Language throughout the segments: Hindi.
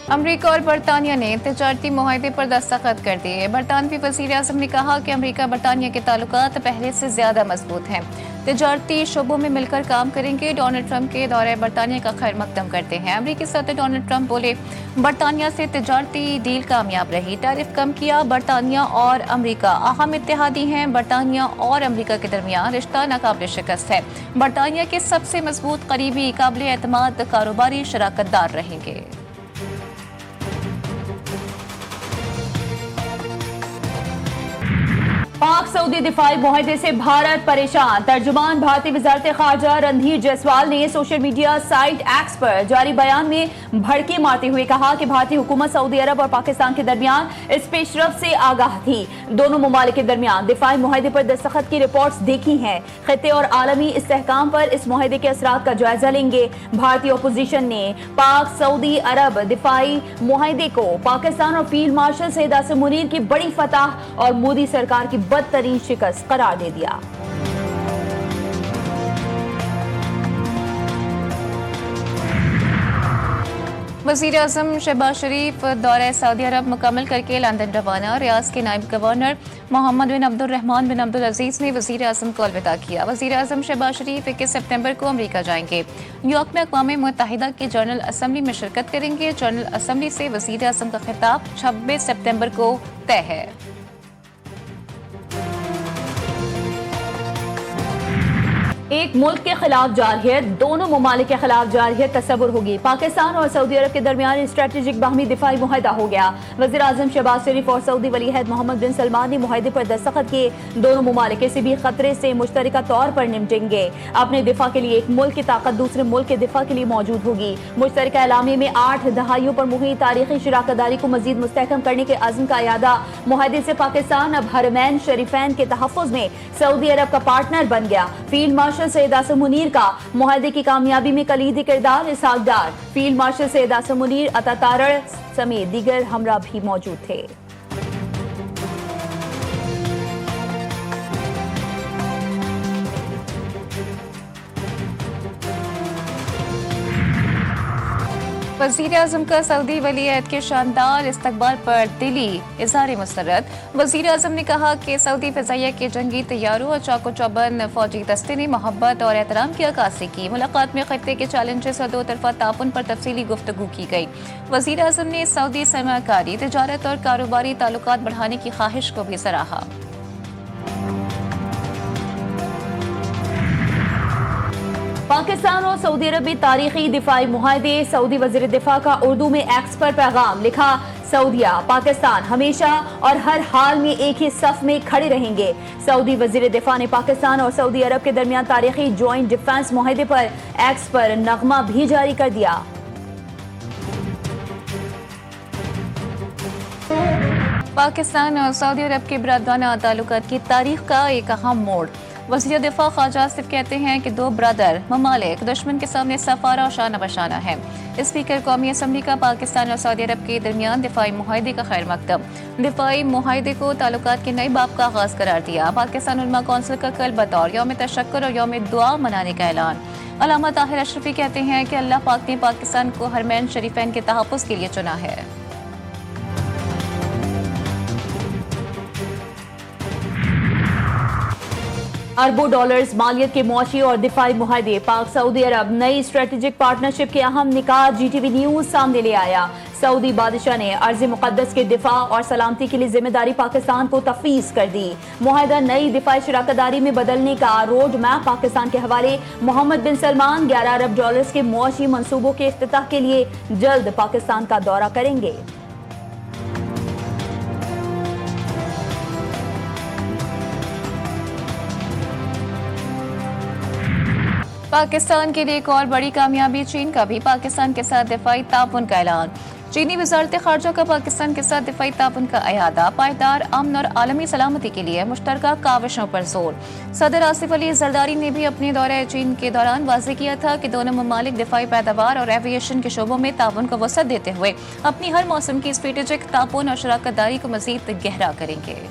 अमरीका और बरतानिया ने तिजारती मुआहदे पर दस्तखत कर दिए। बरतानवी वज़ीर-ए-आज़म ने कहा कि अमरीका बरतानिया के ताल्लुकात पहले से ज्यादा मजबूत हैं। तिजारती शोबों में मिलकर काम करेंगे। डोनाल्ड ट्रंप के दौरे बरतानिया का खैर मकदम करते हैं। अमरीकी सदर डोनाल्ड ट्रंप बोले, बरतानिया से तिजारती डील कामयाब रही, टैरिफ कम किया। बरतानिया और अमरीका अहम इत्तेहादी हैं। बरतानिया और अमरीका के दरमियान रिश्ता नाकाबिल शिकस्त है। बरतानिया के सबसे मजबूत, करीबी, काबिल एतमाद कारोबारी शराकतदार रहेंगे। पाक सऊदी दिफाई मुआहदे से भारत परेशान। तर्जुमान भारतीय वजारत खारजा रणधीर जायसवाल ने सोशल मीडिया साइट एक्स पर जारी बयान में भड़के मारते हुए कहा कि भारतीय हुकूमत सऊदी अरब और पाकिस्तान के दरमियान इस पेशरफ से आगाह थी। दोनों ममालिक के दरमियान दिफाई मुआहदे पर दस्तखत की रिपोर्ट्स देखी हैं। खित्ते और आलमी इस्तेहकाम पर इस मुआहदे के असरात का जायजा लेंगे। भारतीय अपोजिशन ने पाक सऊदी अरब दिफाई मुआहदे को पाकिस्तान और फील्ड मार्शल सैयद आसिम मुनीर की बड़ी फतह और मोदी सरकार की बदतरीन शिकस्त करार दे दिया। वज़ीर-ए-आज़म शहबाज शरीफ दौरे सऊदी अरब मुकम्मल करके लंदन रवाना। रियाज के नायब गवर्नर मोहम्मद बिन अब्दुर्रहमान बिन अब्दुल अजीज ने वज़ीर-ए-आज़म को अलविदा किया। वज़ीर-ए-आज़म शहबाज शरीफ 21 सितंबर को अमेरिका जाएंगे। न्यूयॉर्क में अक़वाम मुत्तहिदा की जनरल असम्बली में शिरकत करेंगे। जनरल असम्बली से वज़ीर-ए-आज़म का खिताब 26 सितंबर को तय है। एक मुल्क के खिलाफ जारहियत दोनों ममालिक के खिलाफ जारहियत तस्वुर होगी। पाकिस्तान और सऊदी अरब के दरमियान स्ट्रेटेजिक बाहमी दिफाई मुआहदा हो गया। वज़ीर आज़म शहबाज शरीफ और सऊदी वली अहद मोहम्मद बिन सलमान ने मुआहदे पर दस्तखत किए। दोनों ममालिक किसी भी खतरे से मुश्तरका तौर पर निपटेंगे। अपने दिफा के लिए एक मुल्क की ताकत दूसरे मुल्क के दिफा के लिए मौजूद होगी। मुश्तरका एलामे में 8 दहाइयों पर मुहित तारीखी शराकतदारी को मजीद मुस्तहकम करने के अज़्म का यादा। मुआहदे से पाकिस्तान अब हरमैन शरीफैन के तहफ़्फ़ुज़ में सऊदी अरब का पार्टनर बन गया। फील्ड मार्शल सैयद आसिम मुनीर का मुआहदे की कामयाबी में कलीदी किरदार। इसहाक डार, फील्ड मार्शल सैयद आसिम मुनीर, अता तारड़ समेत दीगर हमरा भी मौजूद थे। वज़ीर-ए-आज़म का सऊदी वली अहद के शानदार इस्तकबाल पर दिली इज़हार मसरत। वज़ीर-ए-आज़म ने कहा कि सऊदी फ़िज़ाइया के जंगी तैयारों और चाको चौबंद फौजी दस्ते ने मोहब्बत और एहतराम की अक्कासी की। मुलाकात में खित्ते के चैलेंजेस और दो तरफा ताउन पर तफसीली गुफ्तगू की गई। वज़ीर-ए-आज़म ने सऊदी सरमाकारी, तिजारत और कारोबारी ताल्लुकात बढ़ाने की ख्वाहिश को भी सराहा। पाकिस्तान और सऊदी अरब में तारीखी दिफाई मुआहदे। सऊदी वज़ीर दिफा का उर्दू में एक्स पर पैगाम लिखा, सऊदिया पाकिस्तान हमेशा और हर हाल में एक ही सफ में खड़े रहेंगे। सऊदी वज़ीर दिफा ने पाकिस्तान और सऊदी अरब के दरमियान तारीखी जॉइंट डिफेंस मुआहदे पर एक्स पर नगमा भी जारी कर दिया। पाकिस्तान और सऊदी अरब के बिरादराना ताल्लुकात की तारीख का एक अहम मोड़। वज़ीर दिफा ख्वाजा आसिफ कहते हैं कि दो ब्रदर ममालिक दुश्मन के सामने सफारा और शाना बशाना है। स्पीकर कौमी असम्बली का पाकिस्तान और सऊदी अरब के दरमियान दिफाई मुआहदे का खैर मकदम। दिफाई मुआहदे को ताल्लुकात के नए बाब का आगाज करार दिया। पाकिस्तान उलमा कौंसिल का कल बतौर यौम तशक्कुर और यौम दुआ मनाने का ऐलान। अल्लामा ताहिर अशरफी कहते हैं कि अल्लाह पाक ने पाकिस्तान को हरमैन शरीफैन के तहफ़्फ़ुज़ के लिए चुना है। अरबों डॉलर्स मालियत के मुआशी और दिफाई मुआहदे। पाक सऊदी अरब नई स्ट्रेटेजिक पार्टनरशिप के अहम निकात GTV न्यूज सामने ले आया। सऊदी बादशाह ने अर्ज़ मुक़द्दस के दिफा और सलामती के लिए जिम्मेदारी पाकिस्तान को तफवीज़ कर दी। मुआहदा नई दिफाई शराकतदारी में बदलने का रोड मैप पाकिस्तान के हवाले। मोहम्मद बिन सलमान 11 अरब डॉलर्स के मुआशी मनसूबों के इफ्तिताह के लिए जल्द पाकिस्तान का दौरा करेंगे। पाकिस्तान के लिए एक और बड़ी कामयाबी। चीन का भी पाकिस्तान के साथ दिफाई ताउन का ऐलान। चीनी वज़ारत ख़ारजा का पाकिस्तान के साथ दिफाई ताउन का अयादा। पायदार अमन और आलमी सलामती के लिए मुश्तरका काविशों पर जोर। सदर आसिफ अली जरदारी ने भी अपने दौरे चीन के दौरान वाज़ेह किया था कि दोनों ममालिक दिफाई पैदावार और एविएशन के शोबों में ताउन को वसअत देते हुए अपनी हर मौसम की स्ट्रेटेजिक ताउन और शराकतदारी को मज़ीद गहरा करेंगे।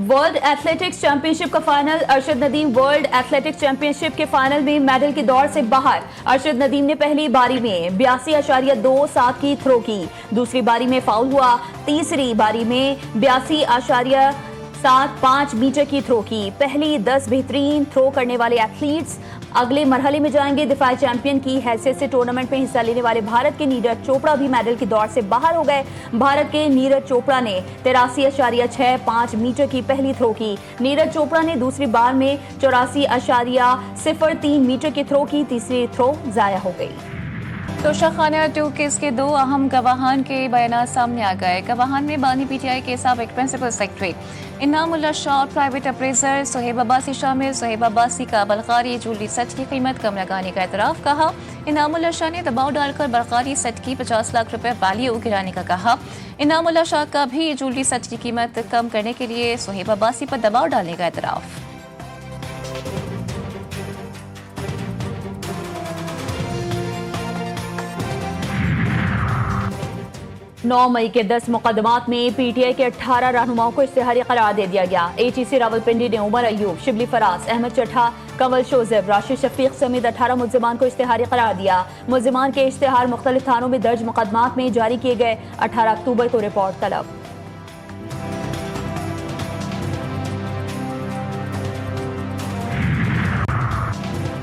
वर्ल्ड एथलेटिक्स चैंपियनशिप का final, Arshad Nadeem world athletics championship के फाइनल में मेडल की दौड़ से बाहर। अरशद नदीम ने पहली बारी में 82.27 की थ्रो की, दूसरी बारी में फाउल हुआ, तीसरी बारी में 82.75 मीटर की थ्रो की। पहली 10 बेहतरीन थ्रो करने वाले एथलीट्स अगले मरहले में जाएंगे। दिफाई चैंपियन की हैसियत से टूर्नामेंट में हिस्सा लेने वाले भारत के नीरज चोपड़ा भी मेडल की दौड़ से बाहर हो गए। भारत के नीरज चोपड़ा ने 83.65 मीटर की पहली थ्रो की। नीरज चोपड़ा ने दूसरी बार में 84.03 मीटर की थ्रो की, तीसरी थ्रो जाया हो गई। तोशाखाना 2 केस के 2 अहम गवाहान के बयान सामने आ गए। गवाहान में बानी पीटीआई के साबिक प्रिंसिपल सेक्रेटरी इनामुल्लाह शाह और प्राइवेट अप्रेजर सुहेब अब्बासी शामिल। सुहेब अब्बासी का बलगारी ज्वेलरी सेट की कीमत कम लगाने का एतराफ़ कहा। इनामुल्लाह शाह ने दबाव डालकर बलगारी सेट की 50 लाख रुपए वैल्यू गिराने का कहा। इनामुल्लाह शाह का भी ज्वेलरी सेट की कीमत कम करने के लिए सुहेब अब्बासी पर दबाव डालने का एतराफ़। 9 मई के 10 मुकदमात में पीटीआई के 18 रहनुमाओं को इश्तिहारी करार दे दिया गया। एटीसी रावलपिंडी ने उमर अयूब, शिबली फराज, अहमद चट्ठा, कंवल शोजेब, राशिद शफीक समेत 18 मुल्जिमान को इश्तिहारी करार दिया। मुल्जिमान के इश्तिहार मुख्तलिफ थानों में दर्ज मुकदमात में जारी किए गए। 18 अक्टूबर को रिपोर्ट तलब।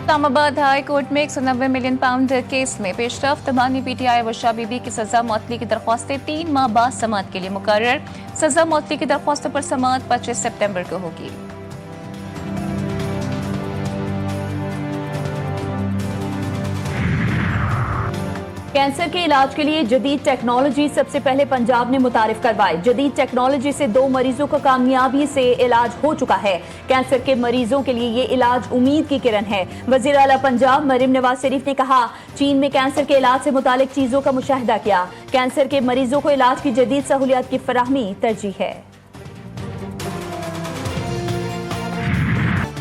इस्लामाबाद हाई कोर्ट में 190 मिलियन पाउंड केस में पेशरफ्त। बानी पीटीआई वर्षा बीबी की सजा मौतली की दरख्वास्तें 3 माह बाद समाअत के लिए मुकर्रर। सजा मौतली की दरख्वास्तों पर समाअत 25 सितंबर को होगी। कैंसर के इलाज के लिए जदीद टेक्नोलॉजी सबसे पहले पंजाब ने मुतारिफ करवाई। जदीद टेक्नोलॉजी से 2 मरीजों का कामयाबी से इलाज हो चुका है। कैंसर के मरीजों के लिए ये इलाज उम्मीद की किरण है। वज़ीर आला पंजाब मरीम नवाज शरीफ ने कहा, चीन में कैंसर के इलाज से मुतालिक चीजों का मुशाहिदा किया। कैंसर के मरीजों को इलाज की जदीद सहूलियात की फराहमी तरजीह है।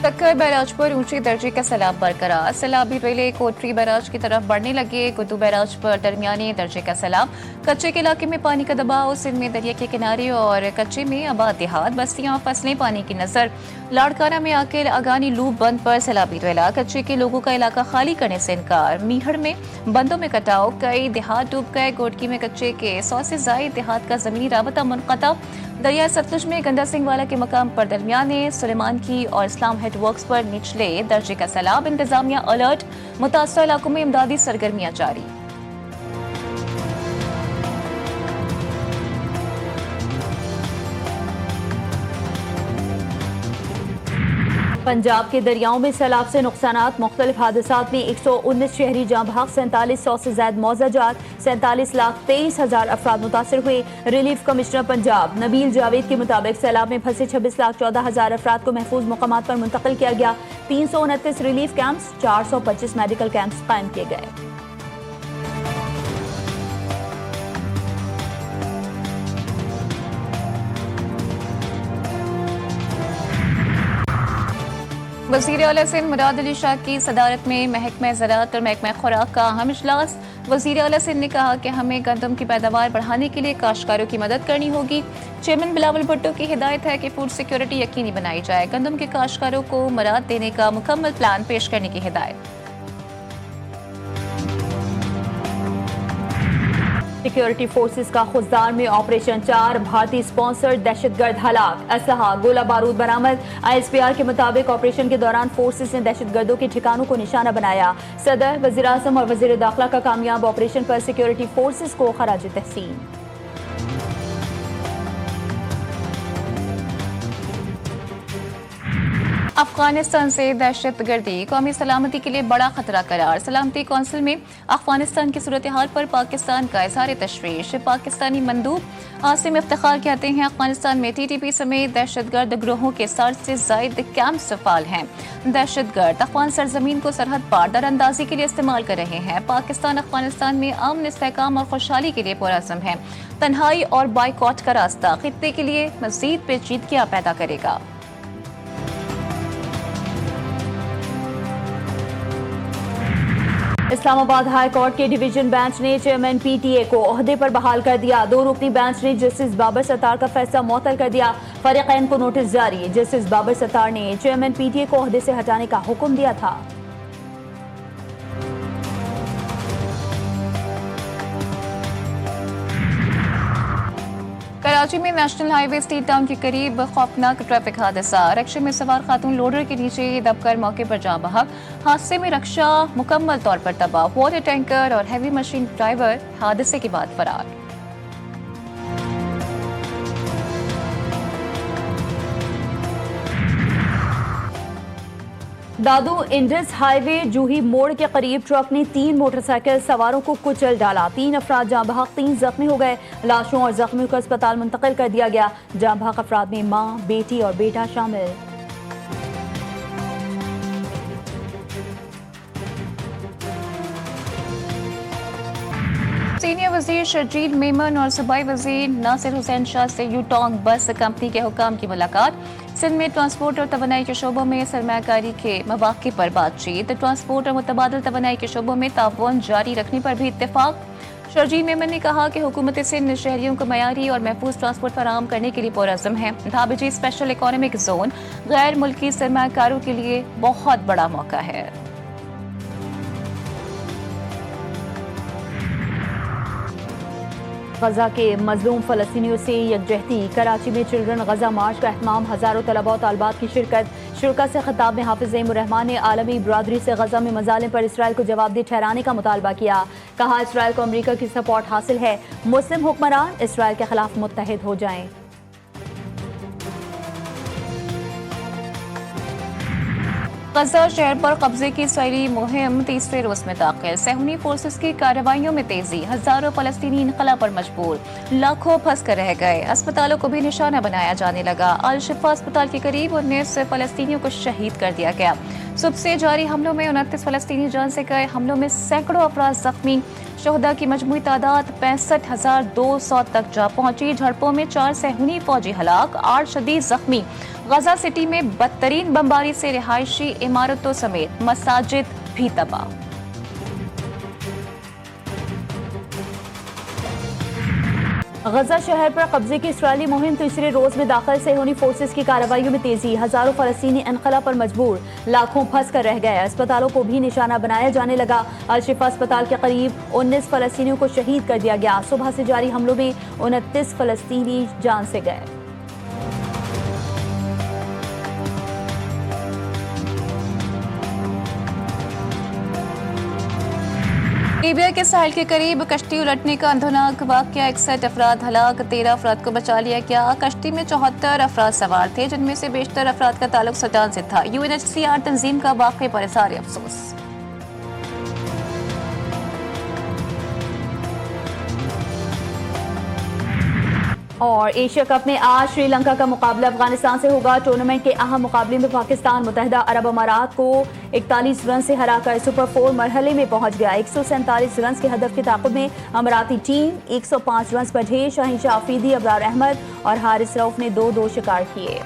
सक्कर बैराज पर ऊंचे दर्जे का सैलाब बरकरार। सैलाबी रेले कोटरी बैराज की तरफ बढ़ने लगे। गुद्दू बैराज पर दरमियानी दर्जे का सैलाब। कच्चे के इलाके में पानी का दबाव। सिंध में दरिया के किनारे और कच्चे में आबाद देहात, बस्तियां, फसलें पानी की नजर। लाड़काना में आके अगानी लूप बंद पर सैलाबी रेला। कच्चे के लोगों का इलाका खाली करने से इनकार। मीहड़ में बंदों में कटाव, कई देहात डूब गए। गोटकी में कच्चे के 100 से जायद देहात का जमीनी राबता मुनक़ता। दरिया सतलुज में गंदा सिंह वाला के मकाम पर दरमियाने, सुलेमान की और इस्लाम हेड वर्क्स पर निचले दर्जे का सैलाब। इंतजामिया अलर्ट। मुतासर इलाकों में इमदादी सरगर्मियां जारी। पंजाब के दरियाओं में सैलाब से नुकसानात। मुख्तलिफ हादसात में 119 शहरी जाँ भाग, 4700 से ज्यादा मौजाजात, 47,23,000 अफराद मुतासर हुए। रिलीफ कमिश्नर पंजाब नबील जावेद के मुताबिक सैलाब में फंसे 26,14,000 अफराद को महफूज मुकामात पर मुंतकिल किया गया। 329 रिलीफ कैंप्स, 425 मेडिकल कैंप्स कायम किए गए। वज़ीर आला सिंध मुराद अली शाह की सदारत में महकमा ज़राअत और महकमा खुराक का अहम इजलास। वज़ीर आला सिंध ने कहा कि हमें गंदम की पैदावार बढ़ाने के लिए काश्तकारों की मदद करनी होगी। चेयरमैन बिलावल भुट्टो की हिदायत है कि फूड सिक्योरिटी यकीनी बनाई जाए। गंदम के काश्तकारों को मराद देने का मुकम्मल प्लान पेश करने की हिदायत। सिक्योरिटी फोर्सेस का खुजदार में ऑपरेशन 4, भारतीय स्पॉन्सर्ड दहशतगर्द हलाक। असलहा, गोला बारूद बरामद। ISPR के मुताबिक ऑपरेशन के दौरान फोर्सेस ने दहशतगर्दों के ठिकानों को निशाना बनाया। सदर, वज़ीर आज़म और वज़ीर दाखिला का कामयाब ऑपरेशन पर सिक्योरिटी फोर्सेस को खराज तहसीन। अफगानिस्तान से दहशतगर्दी कौमी सलामती के लिए बड़ा खतरा करार। सलामती कौंसिल में अफगानिस्तान की सूरत हाल पर पाकिस्तान का इज़हार तशवीश। पाकिस्तानी मंदूब आसिम इफ्तिखार कहते हैं, अफगानिस्तान में TTP समेत दहशतगर्द ग्रोहों के 60 से जायद कैंप फाल हैं। दहशतगर्द अफगान सरजमीन को सरहद पार दरअंदाजी के लिए इस्तेमाल कर रहे हैं। पाकिस्तान अफगानिस्तान में अमन, इस्तेहकाम और खुशहाली के लिए पुरअज़्म है। तन्हाई और बाइकॉट का रास्ता खित्ते के लिए मज़ीद पेचीदगियां पैदा करेगा। इस्लामाबाद हाई कोर्ट के डिवीजन बेंच ने चेयरमैन PTA को ओहदे पर बहाल कर दिया। 2 रुकनी बेंच ने जस्टिस बाबर सत्तार का फैसला मुअत्तल कर दिया। फरीकैन को नोटिस जारी। जस्टिस बाबर सत्तार ने चेयरमैन पीटीए को ओहदे से हटाने का हुक्म दिया था। कराची में नेशनल हाईवे स्टेट टाउन के करीब खौफनाक ट्रैफिक हादसा। रक्शे में सवार खातून लोडर के नीचे दबकर मौके पर जाँ बहक। हादसे में रक्षा मुकम्मल तौर पर तबाह। वाटर टैंकर और हैवी मशीन ड्राइवर हादसे के बाद फरार। दादू इंडस हाईवे जूही मोड़ के करीब ट्रक ने 3 मोटरसाइकिल सवारों को कुचल डाला। 3 अफराद जाँ बहक, 3 जख्मी हो गए। लाशों और जख्मियों को अस्पताल मुंतकिल कर दिया गया। जाँ बहक अफराद में मां, बेटी और बेटा शामिल। सीनियर वजीर शर्जील मेमन और सूबाई वजीर नासिर हुसैन शाह से यूटोंग बस कंपनी के हुकाम की मुलाकात। सिंध में ट्रांसपोर्ट और तवानाई के शोबों में सरमायाकारी के मौके पर बातचीत। ट्रांसपोर्ट और मुतबादल तवानाई के शोबों में ताउन जारी रखने पर भी इत्तेफाक। शर्जील मेमन ने कहा कि हुकूमत सिंध शहरियों को मयारी और महफूज ट्रांसपोर्ट फराहम करने के लिए पुरअज़्म है। धाबेजी स्पेशल इकोनॉमिक जोन गैर मुल्की सरमायाकारों के लिए बहुत बड़ा मौका है। गजा के मजलूम फलस्तीनियों से यकजहती। कराची में चिल्ड्रन गजा मार्च का एहतमाम। हजारों तलबा और तालबात की शिरकत से खिताब में हाफिज ज़ैमुर्रहमान ने आलमी बरादरी से गजा में मजालिम पर इसराइल को जवाबदेह ठहराने का मुतालबा किया। कहा इसराइल को अमरीका की सपोर्ट हासिल है। मुस्लिम हुक्मरान इसराइल के खिलाफ मुत्तहिद हो जाएं। गजा शहर पर कब्जे की इसराइली मुहिम तीसरे रोज में दाखिल। सहूनी फोर्सेस की कार्रवाइयों में तेजी। हजारों फलस्तीनी इनकला पर मजबूर। लाखों फंस कर रह गए। अस्पतालों को भी निशाना बनाया जाने लगा। अल शिफा अस्पताल के करीब 19 फलस्तीनियों को शहीद कर दिया गया। सुबह से जारी हमलों में 29 फलस्तीनी जान से गए। हमलों में सैकड़ों अफराद जख्मी। शहदा की मजमूई तादाद 65,200 तक जा पहुंची। झड़पों में 4 सहूनी फौजी हलाक, 8 शदीद जख्मी। गजा सिटी में बदतरीन बमबारी से रिहायशी इमारतों समेत मसाजिद भी तबाह। गजा शहर पर कब्जे की इसराइली मुहिम तीसरे रोज में दाखिल। सहूनी फोर्सेस की कार्रवाइयों में तेजी। हजारों फलस्तीनी इनकला पर मजबूर। लाखों फंस कर रह गए। अस्पतालों को भी निशाना बनाया जाने लगा। अल शिफा अस्पताल के करीब 19 फलस्तीनियों को शहीद कर दिया गया। सुबह से जारी हमलों में 29 फलस्तीनी जान से गए। लीबिया के साहिल के करीब कश्ती उलटने का अंधोनाक वाकया। 61 अफराद हलाक, 13 अफराद को बचा लिया गया। कश्ती में 74 अफराद सवार थे, जिनमें से बेशतर अफराद का ताल्लुक सूडान से था। UNHCR तंजीम का वाकये पर इज़हार अफसोस। और एशिया कप में आज श्रीलंका का मुकाबला अफगानिस्तान से होगा। टूर्नामेंट के अहम मुकाबले में पाकिस्तान मुत्तहिदा अरब अमारात को 41 रन से हराकर सुपर 4 मरहले में पहुंच गया। 147 रन के हदफ के ताक़ुब में अमाराती टीम 105 रन पर ढेर। शाहीन शाह अफरीदी, अबरार अहमद और हारिस रऊफ ने 2-2 शिकार किए।